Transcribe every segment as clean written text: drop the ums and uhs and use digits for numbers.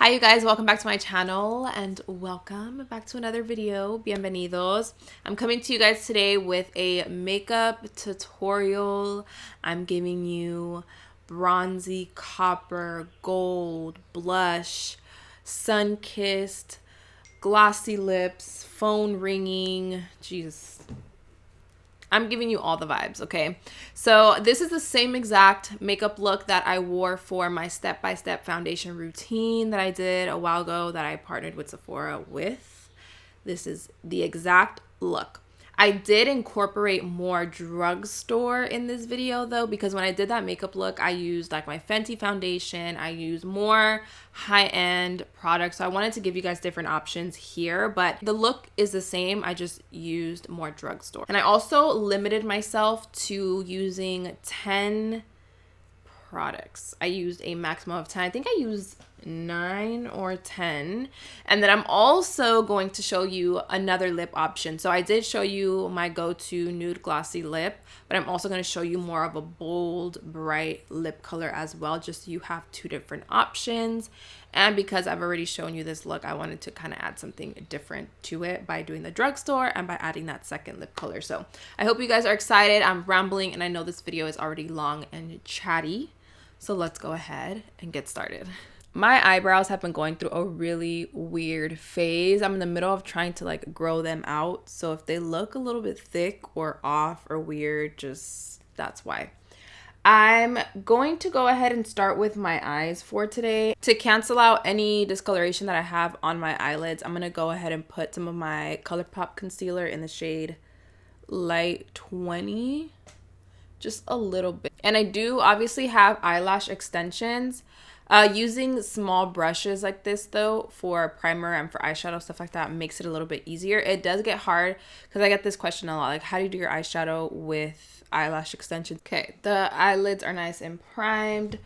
Hi you guys, welcome back to my channel and welcome back to another video. Bienvenidos. I'm coming to you guys today with a makeup tutorial. I'm giving you bronzy, copper, gold, blush, sun-kissed, glossy lips, phone ringing. Jesus. I'm giving you all the vibes, okay? So this is the same exact makeup look that I wore for my step-by-step foundation routine that I did a while ago that I partnered with Sephora with. This is the exact look. I did incorporate more drugstore in this video though, because when I did that makeup look, I used like my Fenty foundation. I used more high-end products. So I wanted to give you guys different options here, but the look is the same. I just used more drugstore. And I also limited myself to using 10 products. I used a maximum of 10. I think I used 9 or 10. And then I'm also going to show you another lip option. So I did show you my go-to nude glossy lip, but I'm also going to show you more of a bold, bright lip color as well, just so you have two different options. And because I've already shown you this look, I wanted to kind of add something different to it by doing the drugstore and by adding that second lip color. So I hope you guys are excited. I'm rambling and I know this video is already long and chatty. So let's go ahead and get started. My eyebrows have been going through a really weird phase. I'm in the middle of trying to like grow them out. So if they look a little bit thick or off or weird, just that's why. I'm going to go ahead and start with my eyes for today. To cancel out any discoloration that I have on my eyelids, I'm going to go ahead and put some of my ColourPop concealer in the shade Light 20. Just a little bit. And I do obviously have eyelash extensions. Using small brushes like this though for primer and for eyeshadow, stuff like that, makes it a little bit easier. It does get hard because I get this question a lot, like how do you do your eyeshadow with eyelash extensions? Okay, the eyelids are nice and primed.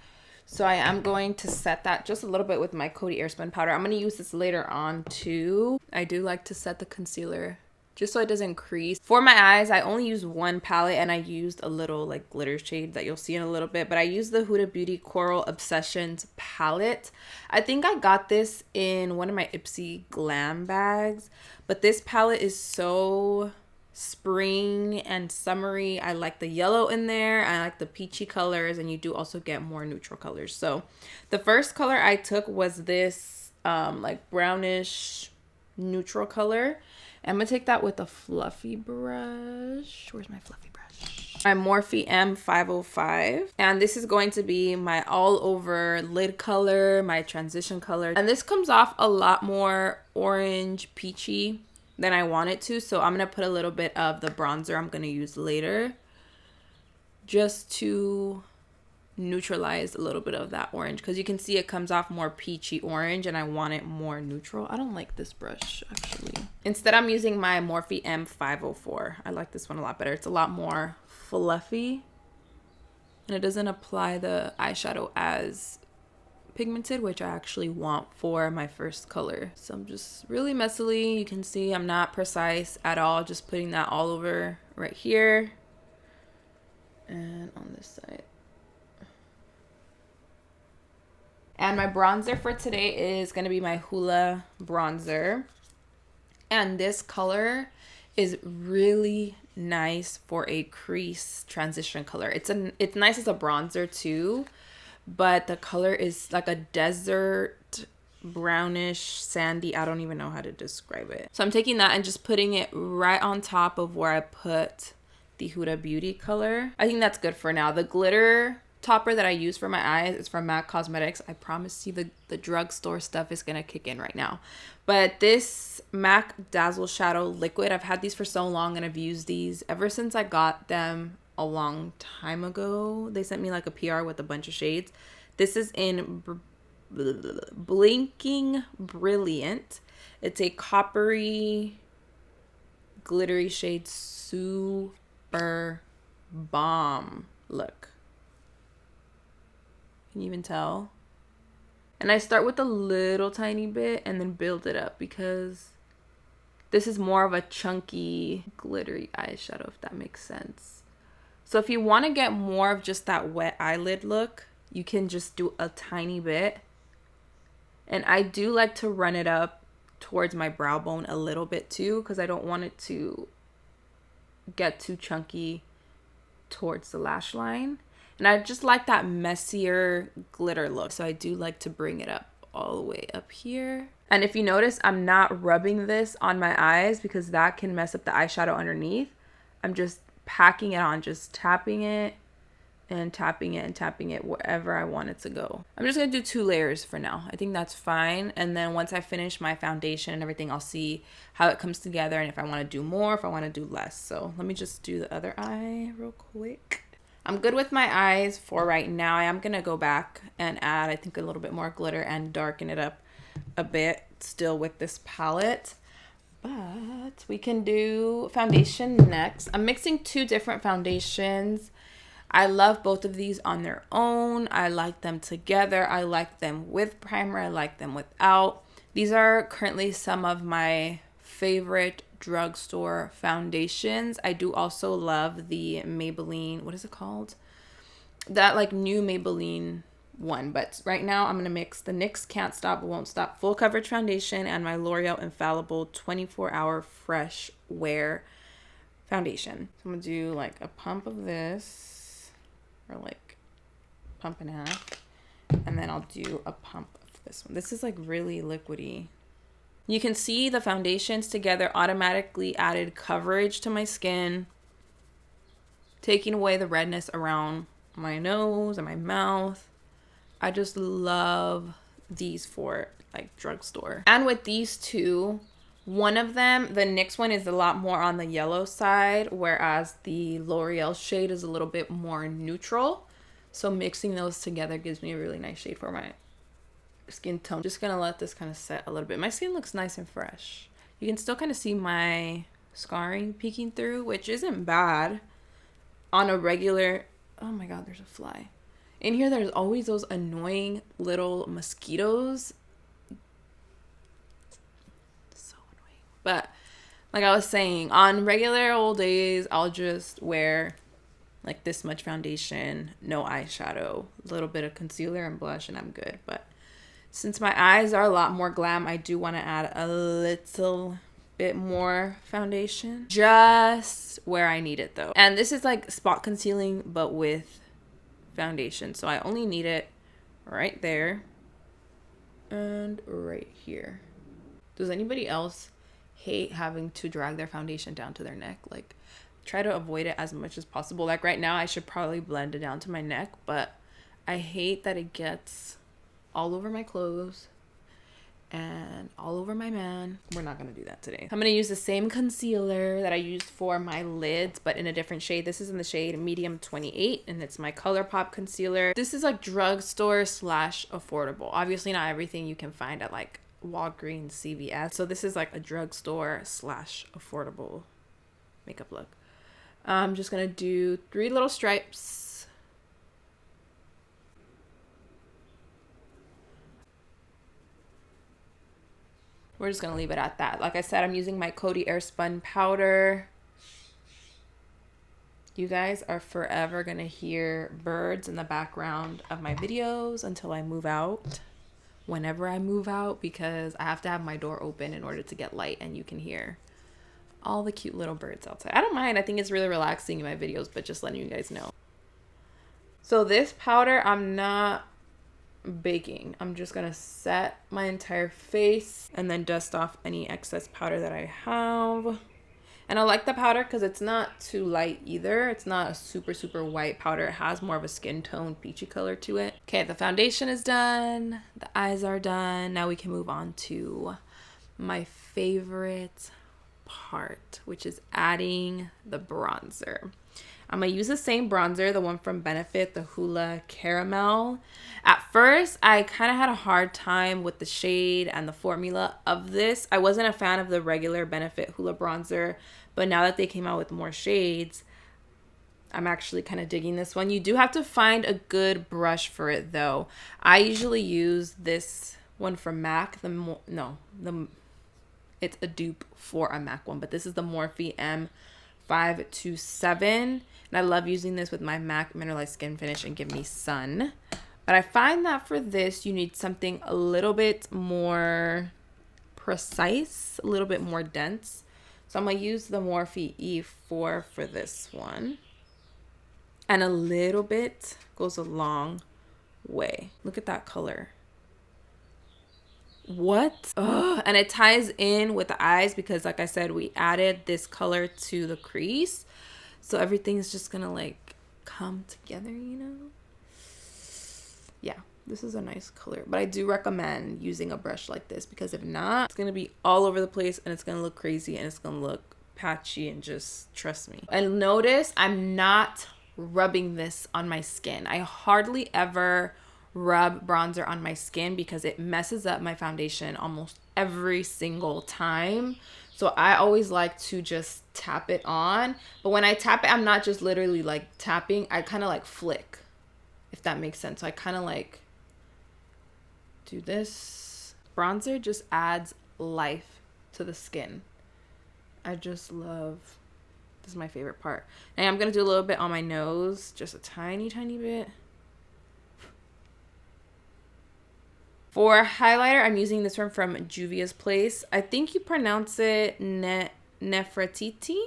So I am going to set that just a little bit with my Coty Airspun powder. I'm going to use this later on too. I do like to set the concealer just so it doesn't crease. For my eyes, I only used one palette and I used a little like glitter shade that you'll see in a little bit, but I used the Huda Beauty Coral Obsessions palette. I think I got this in one of my Ipsy GLAM bags, but this palette is so spring and summery. I like the yellow in there. I like the peachy colors, and you do also get more neutral colors. So the first color I took was this like brownish neutral color. I'm going to take that with a fluffy brush. Where's my fluffy brush? My Morphe M505. And this is going to be my all over lid color, my transition color. And this comes off a lot more orange peachy than I want it to. So I'm going to put a little bit of the bronzer I'm going to use later just to neutralize a little bit of that orange, because you can see it comes off more peachy orange and I want it more neutral. I don't like this brush actually. Instead, I'm using my Morphe M504. I like this one a lot better. It's a lot more fluffy and it doesn't apply the eyeshadow as pigmented, which I actually want for my first color. So I'm just really messily, you can see I'm not precise at all, just putting that all over right here and on this side. And my bronzer for today is going to be my Hoola bronzer. And this color is really nice for a crease transition color. It's nice as a bronzer too, but the color is like a desert brownish sandy. I don't even know how to describe it. So I'm taking that and just putting it right on top of where I put the Huda Beauty color. I think that's good for now. The glitter topper that I use for my eyes is from MAC Cosmetics. I promise you the drugstore stuff is gonna kick in right now. But this MAC Dazzle Shadow Liquid, I've had these for so long and I've used these ever since I got them a long time ago. They sent me like a PR with a bunch of shades. This is in Blinking Brilliant. It's a coppery, glittery shade. Super bomb look. Can you even tell? And I start with a little tiny bit and then build it up because this is more of a chunky, glittery eyeshadow, if that makes sense. So if you want to get more of just that wet eyelid look, you can just do a tiny bit And I do like to run it up towards my brow bone a little bit too, because I don't want it to get too chunky towards the lash line. And I just like that messier glitter look. So I do like to bring it up all the way up here. And if you notice, I'm not rubbing this on my eyes because that can mess up the eyeshadow underneath. I'm just packing it on, just tapping it and tapping it and tapping it wherever I want it to go. I'm just gonna do 2 layers for now. I think that's fine. And then once I finish my foundation and everything, I'll see how it comes together and if I want to do more, if I want to do less. So let me just do the other eye real quick. I'm good with my eyes for right now. I am gonna go back and add, I think, a little bit more glitter and darken it up a bit still with this palette. But we can do foundation next. I'm mixing 2 different foundations. I love both of these on their own. I like them together. I like them with primer. I like them without. These are currently some of my favorite drugstore foundations. I do also love the Maybelline, what is it called? That like new Maybelline one. But right now I'm going to mix the NYX Can't Stop But Won't Stop Full Coverage Foundation and my L'Oreal Infallible 24-Hour Fresh Wear Foundation. So I'm going to do like a pump of this, or like pump and a half, and then I'll do a pump of this one. This is like really liquidy. You can see the foundations together automatically added coverage to my skin, taking away the redness around my nose and my mouth. I just love these for like drugstore. And with these 2, one of them, the NYX one, is a lot more on the yellow side, whereas the L'Oreal shade is a little bit more neutral. So mixing those together gives me a really nice shade for my skin tone. Just gonna let this kind of set a little bit. My skin looks nice and fresh. You can still kind of see my scarring peeking through, which isn't bad on a regular. Oh my god, there's a fly in here. There's always those annoying little mosquitoes. So annoying. But like I was saying, on regular old days, I'll just wear like this much foundation, no eyeshadow, a little bit of concealer and blush, and I'm good. But since my eyes are a lot more glam, I do want to add a little bit more foundation, just where I need it though. And this is like spot concealing, but with foundation. So I only need it right there and right here. Does anybody else hate having to drag their foundation down to their neck? Like, try to avoid it as much as possible. Like right now, I should probably blend it down to my neck, but I hate that it gets all over my clothes and all over my man. We're not gonna do that today. I'm gonna use the same concealer that I used for my lids, but in a different shade. This is in the shade medium 28, and it's my ColourPop concealer. This is like drugstore / affordable. Obviously not everything you can find at like Walgreens, CVS. So this is like a drugstore / affordable makeup look. I'm just gonna do 3 little stripes. We're just gonna leave it at that. Like I said, I'm using my Coty Airspun powder. You guys are forever gonna hear birds in the background of my videos until I move out. Whenever I move out, because I have to have my door open in order to get light, and you can hear all the cute little birds outside. I don't mind. I think it's really relaxing in my videos, but just letting you guys know. So this powder, I'm not baking. I'm just gonna set my entire face and then dust off any excess powder that I have. And I like the powder because it's not too light either. It's not a super white powder. It has more of a skin tone peachy color to it. Okay, the foundation is done. The eyes are done. Now we can move on to my favorite part, which is adding the bronzer. I'm going to use the same bronzer, the one from Benefit, the Hoola Caramel. At first, I kind of had a hard time with the shade and the formula of this. I wasn't a fan of the regular Benefit Hoola bronzer, but now that they came out with more shades, I'm actually kind of digging this one. You do have to find a good brush for it, though. I usually use this one from MAC. It's a dupe for a MAC one, but this is the Morphe M527. And I love using this with my MAC Mineralized Skin Finish and Give Me Sun. But I find that for this, you need something a little bit more precise, a little bit more dense. So I'm going to use the Morphe E4 for this one. And a little bit goes a long way. Look at that color. What? Ugh. And it ties in with the eyes because, like I said, we added this color to the crease. So everything's just going to like come together, you know? Yeah, this is a nice color. But I do recommend using a brush like this because if not, it's going to be all over the place and it's going to look crazy and it's going to look patchy and just trust me. And notice I'm not rubbing this on my skin. I hardly ever rub bronzer on my skin because it messes up my foundation almost every single time. So I always like to just tap it on. But when I tap it, I'm not just literally like tapping. I kind of like flick, if that makes sense. So I kind of like do this. Bronzer just adds life to the skin. I just love, this is my favorite part. And I'm going to do a little bit on my nose, just a tiny, tiny bit. For highlighter, I'm using this one from Juvia's Place. I think you pronounce it Nefertiti.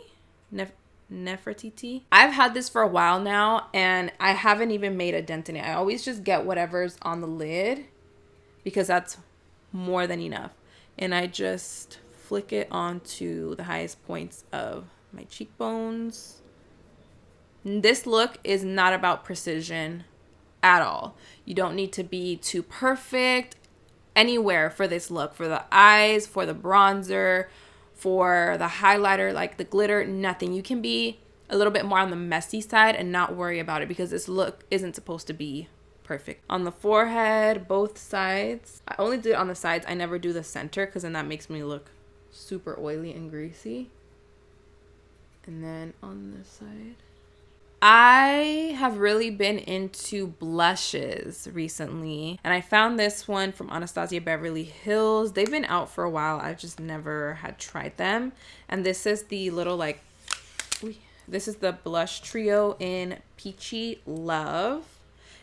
Nefertiti. I've had this for a while now, and I haven't even made a dent in it. I always just get whatever's on the lid because that's more than enough. And I just flick it onto the highest points of my cheekbones. This look is not about precision at all. You don't need to be too perfect anywhere for this look. For the eyes, for the bronzer, for the highlighter, like the glitter, nothing. You can be a little bit more on the messy side and not worry about it because this look isn't supposed to be perfect. On the forehead, both sides. I only do it on the sides. I never do the center because then that makes me look super oily and greasy. And then on this side. I have really been into blushes recently, and I found this one from Anastasia Beverly Hills. They've been out for a while. I've just never had tried them. And this is the little like, this is the blush trio in Peachy Love.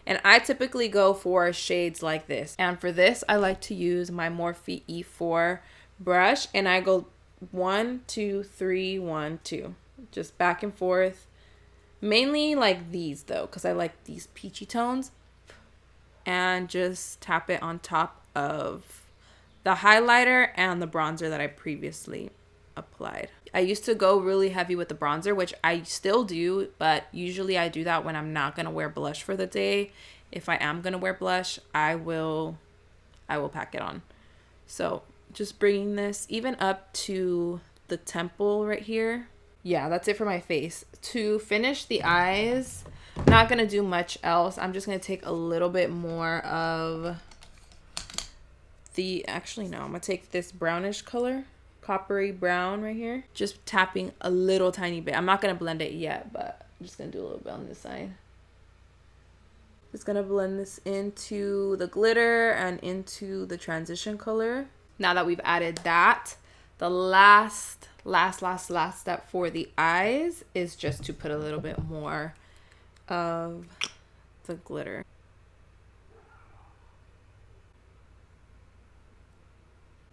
And I typically go for shades like this. And for this, I like to use my Morphe E4 brush, and I go 1, 2, 3, 1, 2, just back and forth. Mainly like these though, because I like these peachy tones. And just tap it on top of the highlighter and the bronzer that I previously applied. I used to go really heavy with the bronzer, which I still do, but usually I do that when I'm not going to wear blush for the day. If I am going to wear blush, I will pack it on. So just bringing this even up to the temple right here. Yeah, that's it for my face. To finish the eyes, I'm not going to do much else. I'm just going to take a little bit more of the, actually no, I'm going to take this brownish color, coppery brown right here. Just tapping a little tiny bit. I'm not going to blend it yet, but I'm just going to do a little bit on this side. Just going to blend this into the glitter and into the transition color. Now that we've added that, the last step for the eyes is just to put a little bit more of the glitter.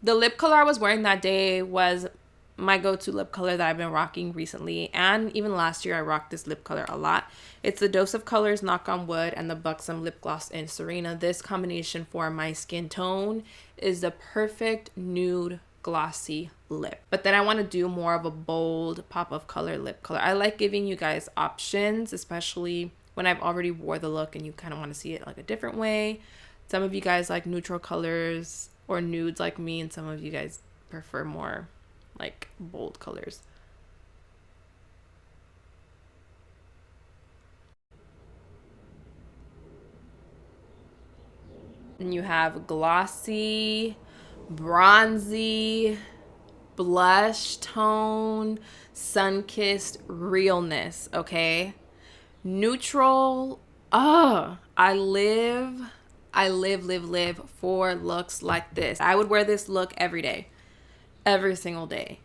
The lip color I was wearing that day was my go-to lip color that I've been rocking recently, and even last year I rocked this lip color a lot. It's the Dose of Colors Knock on Wood and the Buxom Lip Gloss in Serena. This combination for my skin tone is the perfect nude glossy lip. But then I want to do more of a bold pop of color lip color. I like giving you guys options, especially when I've already wore the look and you kind of want to see it like a different way. Some of you guys like neutral colors or nudes like me, and some of you guys prefer more like bold colors. And you have glossy, bronzy, blush tone, sun-kissed realness, okay? Neutral. I live for looks like this. I would wear this look every day. Every single day.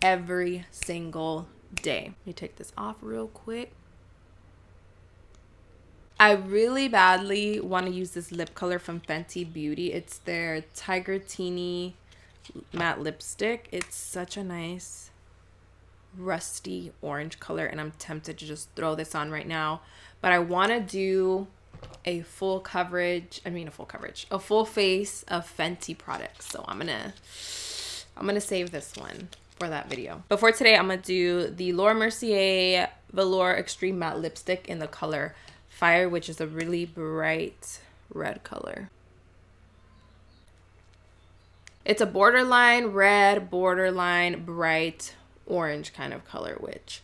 Every single day. Let me take this off real quick. I really badly want to use this lip color from Fenty Beauty. It's their Tiger Teeny matte lipstick. It's such a nice rusty orange color, and I'm tempted to just throw this on right now. But I want to do a full face of Fenty products. So I'm gonna save this one for that video. But for today, I'm gonna do the Laura Mercier Velour Extreme Matte Lipstick in the color Fire, which is a really bright red color. It's a borderline red, borderline bright orange kind of color, which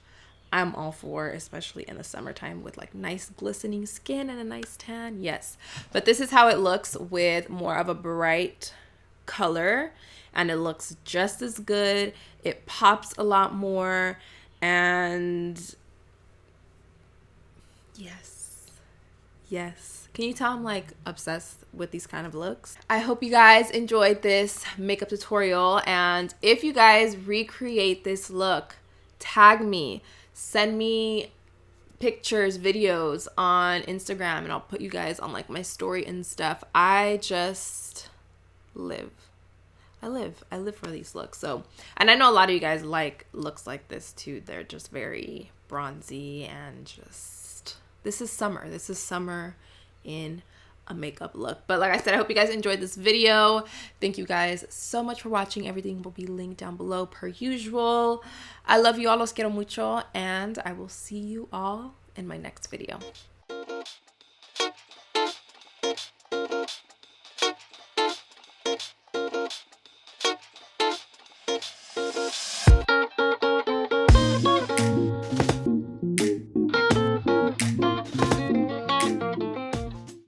I'm all for, especially in the summertime with like nice glistening skin and a nice tan. Yes, but this is how it looks with more of a bright color, and it looks just as good. It pops a lot more, and yes. Can you tell I'm like obsessed with these kind of looks? I hope you guys enjoyed this makeup tutorial, and if you guys recreate this look, tag me, send me pictures, videos on Instagram, and I'll put you guys on like my story and stuff. I just live. I live for these looks. So, and I know a lot of you guys like looks like this too. They're just very bronzy and just, this is summer. This is summer in a makeup look. But like I said, I hope you guys enjoyed this video. Thank you guys so much for watching. Everything will be linked down below per usual. I love you all, los quiero mucho, and I will see you all in my next video.